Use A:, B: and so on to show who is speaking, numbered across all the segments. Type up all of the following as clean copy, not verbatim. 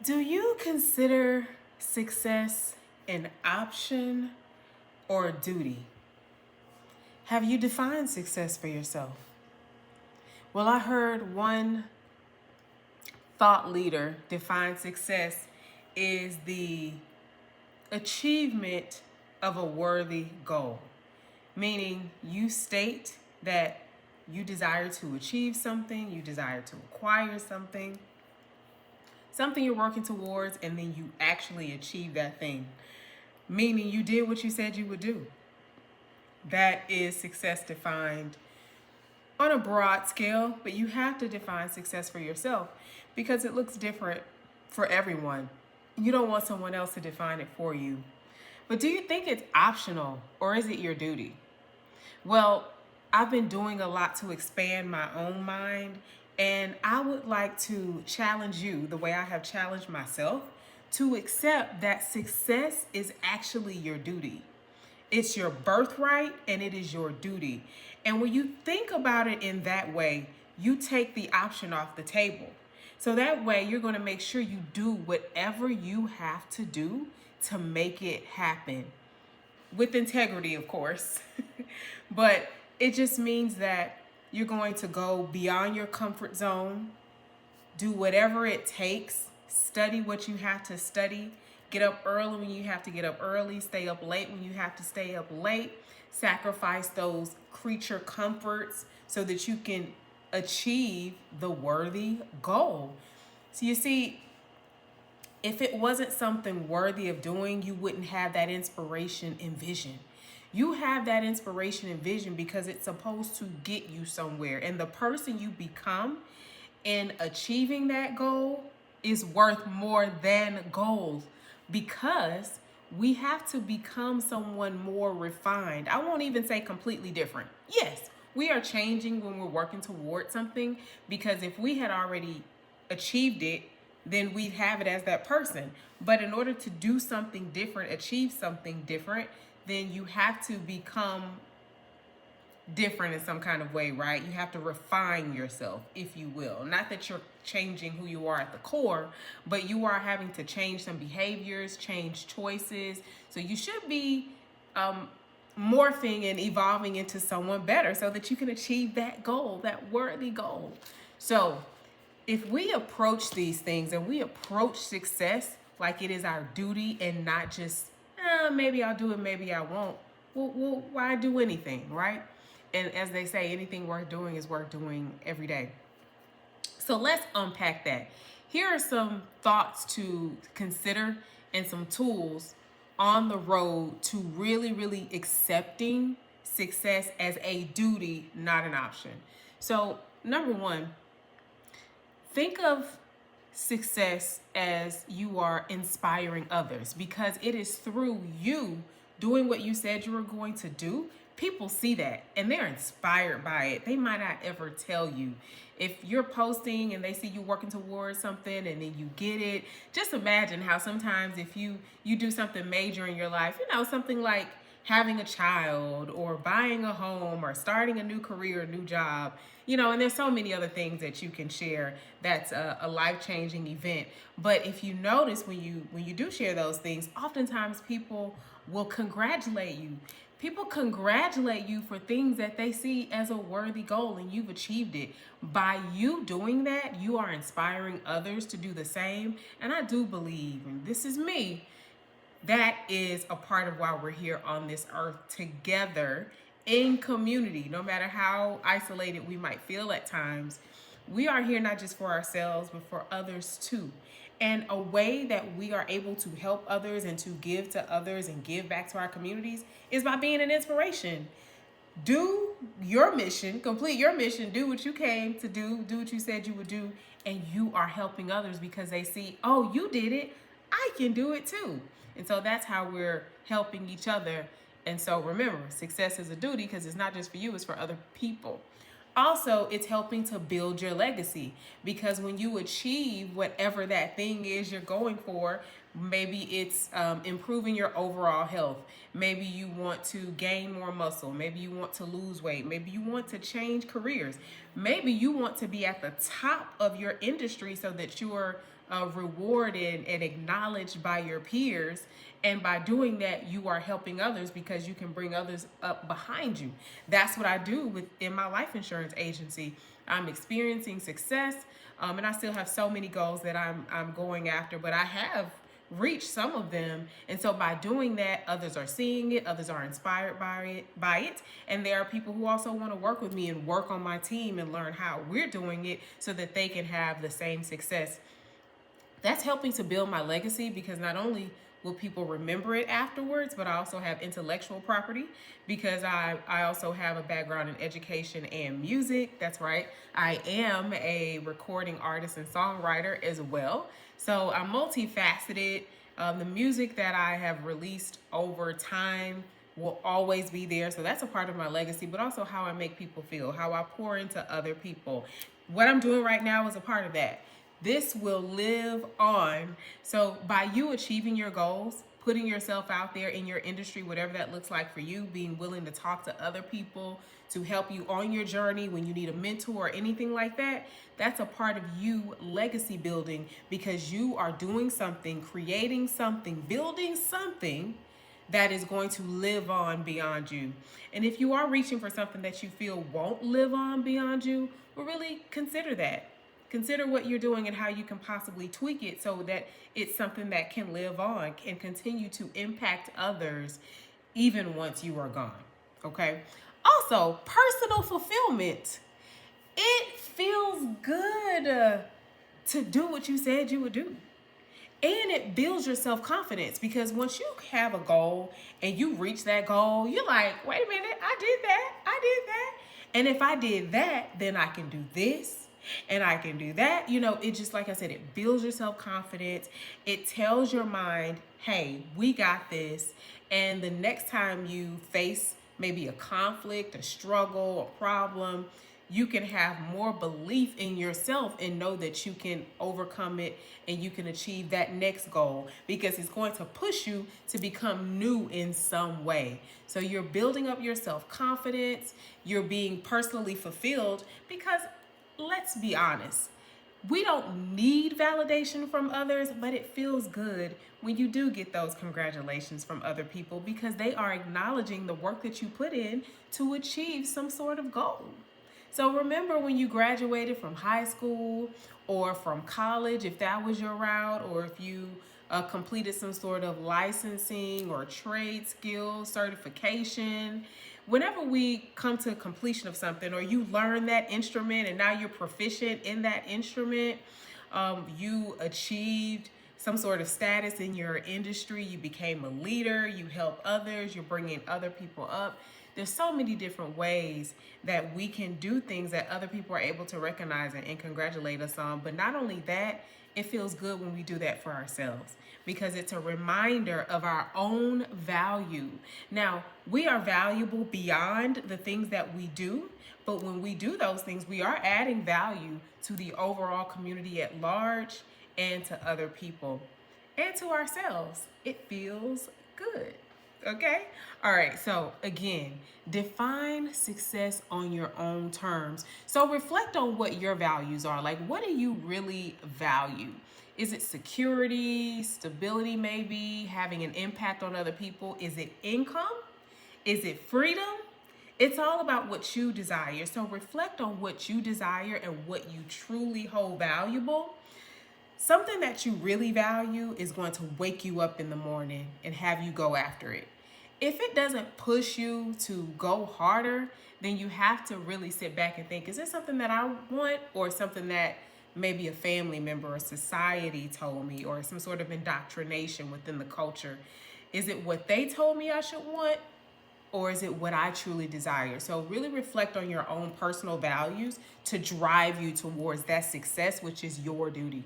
A: Do you consider success an option or a duty? Have you defined success for yourself? Well, I heard one thought leader define success is the achievement of a worthy goal, meaning you state that you desire to achieve something, you desire to acquire something you're working towards, and then you actually achieve that thing, meaning you did what you said you would do. That is success defined on a broad scale, but you have to define success for yourself because it looks different for everyone. You don't want someone else to define it for you. But do you think it's optional or is it your duty? Well, I've been doing a lot to expand my own mind, and I would like to challenge you the way I have challenged myself to accept that success is actually your duty. It's your birthright and it is your duty. And when you think about it in that way, you take the option off the table. So that way you're going to make sure you do whatever you have to do to make it happen. With integrity, of course. But it just means that you're going to go beyond your comfort zone, do whatever it takes, study what you have to study, get up early when you have to get up early, stay up late when you have to stay up late, sacrifice those creature comforts so that you can achieve the worthy goal. So you see, if it wasn't something worthy of doing, you wouldn't have that inspiration and vision. You have that inspiration and vision because it's supposed to get you somewhere. And the person you become in achieving that goal is worth more than goals, because we have to become someone more refined. I won't even say completely different. Yes, we are changing when we're working towards something, because if we had already achieved it, then we'd have it as that person. But in order to do something different, achieve something different, then you have to become different in some kind of way, right? You have to refine yourself, if you will. Not that you're changing who you are at the core, but you are having to change some behaviors, change choices. So you should be morphing and evolving into someone better so that you can achieve that goal, that worthy goal. So if we approach these things and we approach success like it is our duty and not just, maybe I'll do it, maybe I won't. Well, why do anything, right? And as they say, anything worth doing is worth doing every day. So let's unpack that. Here are some thoughts to consider and some tools on the road to really accepting success as a duty, not an option. So number one, think of success as you are inspiring others, because it is through you doing what you said you were going to do. People see that and they're inspired by it. They might not ever tell you. If you're posting and they see you working towards something and then you get it, just imagine how sometimes if you do something major in your life, something like having a child or buying a home or starting a new career, a new job, and there's so many other things that you can share that's a life-changing event. But if you notice when you do share those things, oftentimes people will congratulate you. People congratulate you for things that they see as a worthy goal, and you've achieved it. By you doing that, you are inspiring others to do the same. And I do believe, and this is me, that is a part of why we're here on this earth together in community. No matter how isolated we might feel at times, we are here not just for ourselves, but for others too. And a way that we are able to help others and to give to others and give back to our communities is by being an inspiration. Do your mission, complete your mission, do what you came to do what you said you would do, and you are helping others because they see, oh, you did it, I can do it too. And so that's how we're helping each other. And so remember, success is a duty because it's not just for you, it's for other people. Also, it's helping to build your legacy, because when you achieve whatever that thing is you're going for, maybe it's improving your overall health. Maybe you want to gain more muscle. Maybe you want to lose weight. Maybe you want to change careers. Maybe you want to be at the top of your industry so that you're rewarded and acknowledged by your peers. And by doing that, you are helping others because you can bring others up behind you. That's what I do within my life insurance agency. I'm experiencing success, and I still have so many goals that I'm going after, but I have reached some of them. And so by doing that, others are seeing it, others are inspired by it, and there are people who also want to work with me and work on my team and learn how we're doing it so that they can have the same success. That's helping to build my legacy, because not only will people remember it afterwards, but I also have intellectual property because I also have a background in education and music. That's right. I am a recording artist and songwriter as well. So I'm multifaceted. The music that I have released over time will always be there. So that's a part of my legacy, but also how I make people feel, how I pour into other people. What I'm doing right now is a part of that. This will live on. So by you achieving your goals, putting yourself out there in your industry, whatever that looks like for you, being willing to talk to other people to help you on your journey when you need a mentor or anything like that, that's a part of you legacy building, because you are doing something, creating something, building something that is going to live on beyond you. And if you are reaching for something that you feel won't live on beyond you, well, really consider that. Consider what you're doing and how you can possibly tweak it so that it's something that can live on and continue to impact others even once you are gone. Okay? Also, personal fulfillment. It feels good to do what you said you would do. And it builds your self-confidence, because once you have a goal and you reach that goal, you're like, wait a minute, I did that. And if I did that, then I can do this. And I can do that. It just, like I said, it builds your self-confidence. It tells your mind, hey, we got this. And the next time you face maybe a conflict, a struggle, a problem, you can have more belief in yourself and know that you can overcome it and you can achieve that next goal, because it's going to push you to become new in some way. So you're building up your self-confidence. You're being personally fulfilled, because let's be honest, we don't need validation from others, but it feels good when you do get those congratulations from other people, because they are acknowledging the work that you put in to achieve some sort of goal. So remember when you graduated from high school or from college, if that was your route, or if you completed some sort of licensing or trade skill certification. Whenever we come to completion of something, or you learn that instrument and now you're proficient in that instrument, you achieved some sort of status in your industry, you became a leader, you help others, you're bringing other people up. There's so many different ways that we can do things that other people are able to recognize and congratulate us on. But not only that, it feels good when we do that for ourselves, because it's a reminder of our own value. Now, we are valuable beyond the things that we do, but when we do those things, we are adding value to the overall community at large and to other people and to ourselves. It feels good. Okay? All right. So again, define success on your own terms. So reflect on what your values are. Like, what do you really value? Is it security, stability, maybe having an impact on other people? Is it income? Is it freedom? It's all about what you desire. So reflect on what you desire and what you truly hold valuable. Something that you really value is going to wake you up in the morning and have you go after it. If it doesn't push you to go harder, then you have to really sit back and think, is this something that I want, or something that maybe a family member or society told me, or some sort of indoctrination within the culture? Is it what they told me I should want, or is it what I truly desire? So really reflect on your own personal values to drive you towards that success, which is your duty.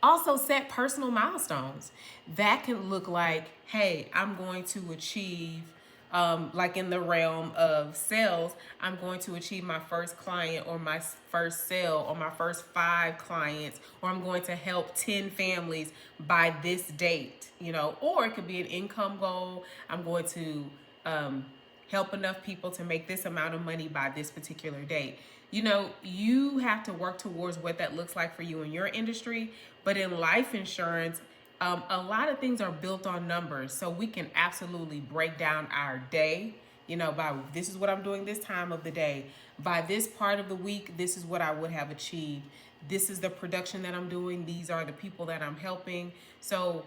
A: Also, set personal milestones. That can look like, hey, I'm going to achieve, like in the realm of sales, I'm going to achieve my first client, or my first sale, or my first 5 clients, or I'm going to help 10 families by this date, or it could be an income goal. I'm going to help enough people to make this amount of money by this particular date. You have to work towards what that looks like for you in your industry. But in life insurance, a lot of things are built on numbers. So we can absolutely break down our day, by this is what I'm doing this time of the day. By this part of the week, this is what I would have achieved. This is the production that I'm doing. These are the people that I'm helping. So,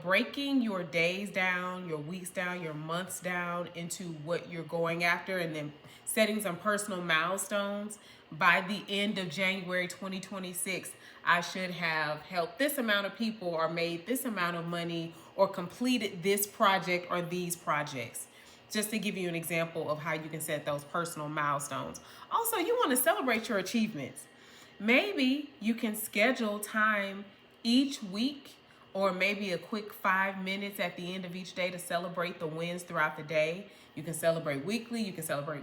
A: breaking your days down, your weeks down, your months down into what you're going after, and then setting some personal milestones. By the end of January 2026, I should have helped this amount of people, or made this amount of money, or completed this project or these projects. Just to give you an example of how you can set those personal milestones. Also, you want to celebrate your achievements. Maybe you can schedule time each week, or maybe a quick 5 minutes at the end of each day to celebrate the wins throughout the day. You can celebrate weekly, you can celebrate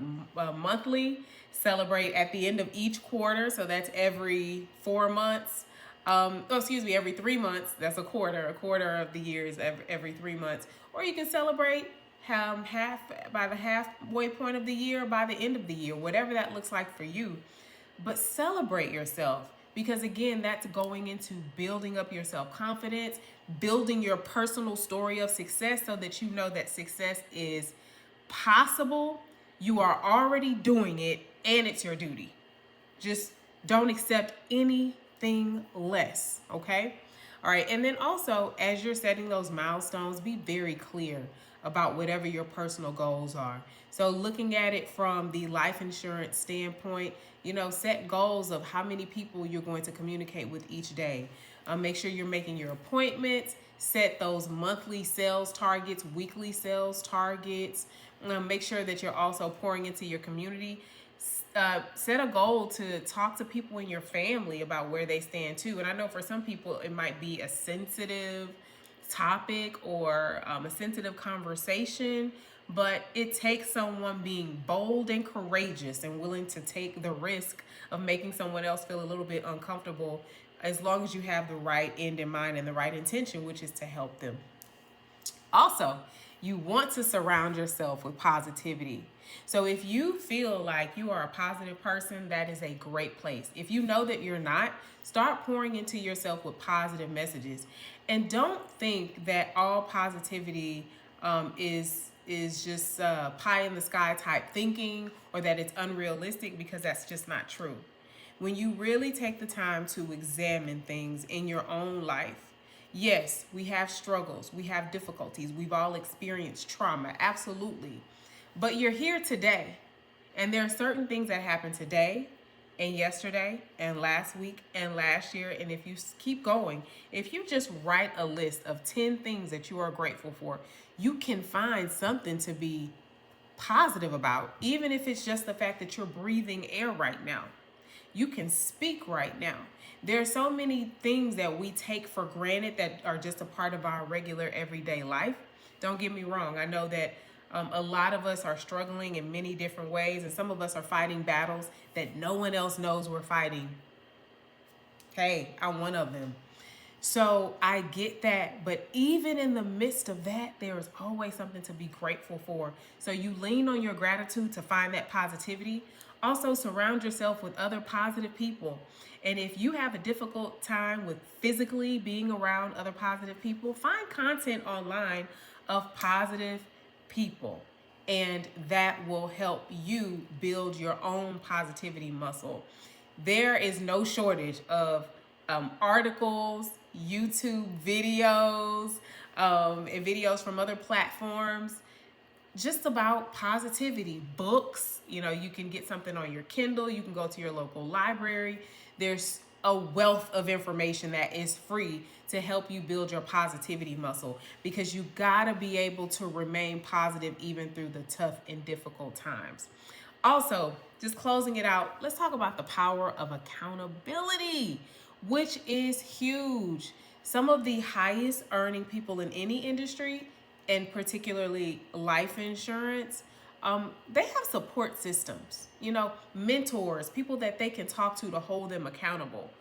A: monthly, celebrate at the end of each quarter. So that's every 4 months. Every 3 months. That's a quarter. A quarter of the year is every 3 months. Or you can celebrate by the halfway point of the year, by the end of the year, whatever that looks like for you. But celebrate yourself, because again, that's going into building up your self-confidence, building your personal story of success, so that you know that success is possible. You are already doing it, and it's your duty. Just don't accept anything less, okay? All right, and then also, as you're setting those milestones, be very clear about whatever your personal goals are. So looking at it from the life insurance standpoint, set goals of how many people you're going to communicate with each day. Make sure you're making your appointments, set those monthly sales targets, weekly sales targets. Make sure that you're also pouring into your community. Set a goal to talk to people in your family about where they stand too. And I know for some people it might be a sensitive topic or a sensitive conversation, but it takes someone being bold and courageous and willing to take the risk of making someone else feel a little bit uncomfortable, as long as you have the right end in mind and the right intention, which is to help them. Also, you want to surround yourself with positivity. So if you feel like you are a positive person, that is a great place. If you know that you're not, start pouring into yourself with positive messages. And don't think that all positivity is just pie in the sky type thinking, or that it's unrealistic, because that's just not true. When you really take the time to examine things in your own life, yes, we have struggles, we have difficulties, we've all experienced trauma, absolutely. But you're here today, and there are certain things that happened today and yesterday and last week and last year. And if you keep going, if you just write a list of 10 things that you are grateful for, you can find something to be positive about, even if it's just the fact that you're breathing air right now. You can speak right now. There are so many things that we take for granted that are just a part of our regular everyday life. Don't get me wrong. I know that a lot of us are struggling in many different ways, and some of us are fighting battles that no one else knows we're fighting. Hey, I'm one of them. So I get that, but even in the midst of that, there is always something to be grateful for. So you lean on your gratitude to find that positivity. Also, surround yourself with other positive people. And if you have a difficult time with physically being around other positive people, find content online of positive people, and that will help you build your own positivity muscle. There is no shortage of articles, YouTube videos, and videos from other platforms just about positivity. Books, you can get something on your Kindle, you can go to your local library. There's a wealth of information that is free to help you build your positivity muscle, because you gotta be able to remain positive even through the tough and difficult times. Also, just closing it out, let's talk about the power of accountability, which is huge. Some of the highest earning people in any industry, and particularly life insurance, they have support systems, mentors, people that they can talk to hold them accountable.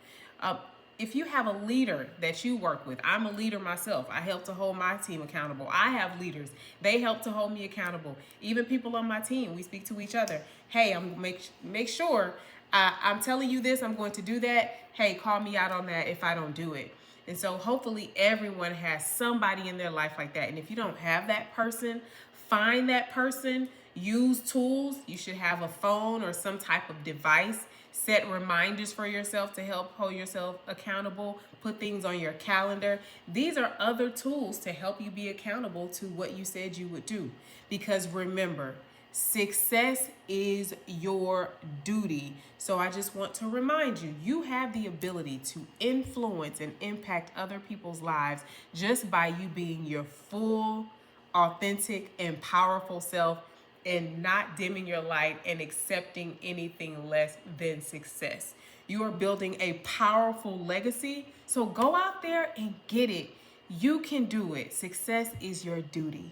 A: If you have a leader that you work with, I'm a leader myself. I help to hold my team accountable. I have leaders. They help to hold me accountable. Even people on my team, we speak to each other. Hey, I'm make sure I'm telling you this, I'm going to do that. Hey, call me out on that if I don't do it. And so hopefully everyone has somebody in their life like that. And if you don't have that person, find that person, use tools. You should have a phone or some type of device. Set reminders for yourself to help hold yourself accountable. Put things on your calendar. These are other tools to help you be accountable to what you said you would do. Because remember, success is your duty. So I just want to remind you, you have the ability to influence and impact other people's lives just by you being your full, authentic, and powerful self, and not dimming your light and accepting anything less than success. You are building a powerful legacy. So go out there and get it. You can do it. Success is your duty.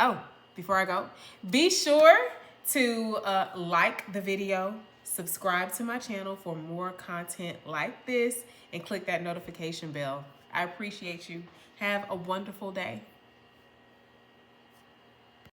A: Oh, before I go, be sure to like the video, subscribe to my channel for more content like this, and click that notification bell. I appreciate you. Have a wonderful day.